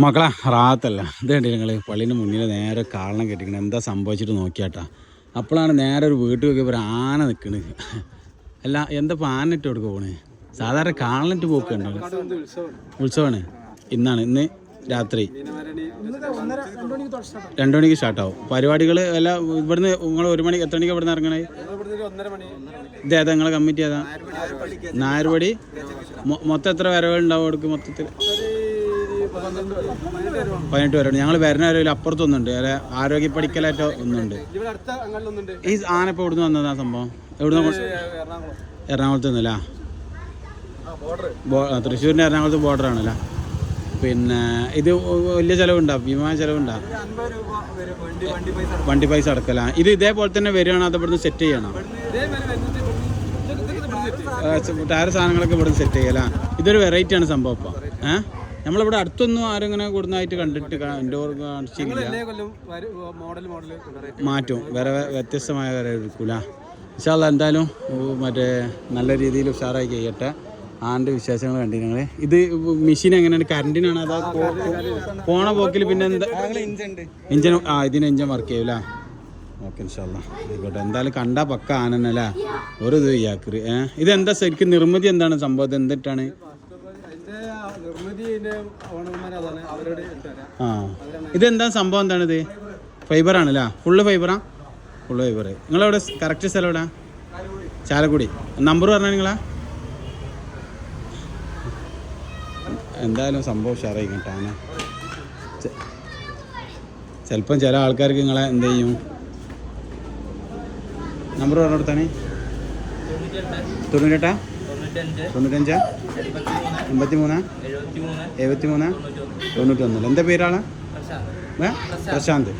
മക്കളെ റാത്തല്ല ഇത് കണ്ടില്ല നിങ്ങൾ പള്ളീൻ്റെ മുന്നിൽ നേരെ കാളണം കെട്ടിക്കണം എന്താ സംഭവിച്ചിട്ട് നോക്കിയാട്ടാ. അപ്പോഴാണ് നേരെ ഒരു വീട്ടിൽ നോക്കിയപ്പോൾ ഒരു ആന നിൽക്കണത്. അല്ല എന്താ ഇപ്പോൾ ആനയിട്ട് കൊടുക്കുക പോണേ? സാധാരണ കാളനിട്ട് പോക്കുണ്ടോ? ഉത്സവമാണ് ഇന്ന് രാത്രി 2 മണിക്ക് സ്റ്റാർട്ടാവും പരിപാടികൾ. അല്ല ഇവിടുന്ന് നിങ്ങൾ 1 മണിക്ക് എത്ര മണിക്ക് ഇവിടുന്ന് ഇറങ്ങണേ? ഇതേതാ നിങ്ങളെ കമ്മിറ്റി ഏതാ? നായർപടി. മൊത്തം എത്ര വരവുണ്ടാവും അവിടേക്ക്? മൊത്തത്തിൽ 18 വരവുണ്ട്. ഞങ്ങൾ വരുന്ന വരവിൽ അപ്പുറത്തൊന്നുണ്ട്, ആരോഗ്യ പഠിക്കലായിട്ടോ ഒന്നുണ്ട്. ഈ ആന ഇപ്പോൾ എവിടുന്ന് വന്നതാ സംഭവം? എവിടുന്ന്? എറണാകുളത്ത് നിന്നല്ല, തൃശ്ശൂരിൻ്റെ എറണാകുളത്ത് ബോർഡറാണല്ലോ. പിന്നെ ഇത് വലിയ ചിലവുണ്ടോ? വിമാന ചിലവുണ്ടോ? വണ്ടി പൈസ അടക്കല. ഇത് ഇതേപോലെ തന്നെ വരികയാണോ അത് ഇവിടുന്ന് സെറ്റ് ചെയ്യണോ? ടയർ സാധനങ്ങളൊക്കെ ഇവിടുന്ന് സെറ്റ് ചെയ്യല. ഇതൊരു വെറൈറ്റിയാണ് സംഭവം. ഇപ്പോൾ നമ്മളിവിടെ അടുത്തൊന്നും ആരും ഇങ്ങനെ കൂടുന്നതായിട്ട് കണ്ടിട്ട് ഇൻഡോർ കാണിച്ചില്ല. മാറ്റും, വേറെ വ്യത്യസ്തമായ വേറെ എടുക്കൂല. ഇൻഷാ അല്ലാഹ് എന്തായാലും മറ്റേ നല്ല രീതിയിൽ ഉഷാറായി ചെയ്യട്ടെ. ആൻ്റെ വിശേഷങ്ങൾ കണ്ടി നിങ്ങൾ. ഇത് മെഷീൻ എങ്ങനെയാണ്? കറണ്ടിനാണ് അതാ പോണ പോക്കിൽ? പിന്നെ എന്താ ഇഞ്ചൻ? ഇതിന് ഇഞ്ചൻ വർക്ക് ചെയ്യൂല. ഓക്കെ ഇൻഷാ അല്ലാഹ് ആയിക്കോട്ടെ. എന്തായാലും കണ്ടാ പക്ക ആനന്നല്ലേ ഒരു ഇത് യാക്കറി. ഇതെന്താ ശരിക്കും നിർമ്മിതി എന്താണ് സംഭവം? എന്തിട്ടാണ്? ഇതെന്താ സംഭവം? എന്താണിത്? ഫൈബറാണല്ലേ? ഫുള്ള് ഫൈബറാ? Full fibre. നിങ്ങളെവിടെ കറക്റ്റ് സ്ഥലം എവിടെ? ചാലക്കുടി. നമ്പർ പറഞ്ഞാൽ നിങ്ങളാ? എന്തായാലും സംഭവം ഉഷാറായി കേട്ടാണ്. ചിലപ്പം ചില ആൾക്കാർക്ക് നിങ്ങളെ എന്ത് ചെയ്യും? നമ്പർ പറഞ്ഞു കൊടുത്താണ്. 98 95 83 73 91. എന്താ പേരാളാ? പ്രശാന്ത്.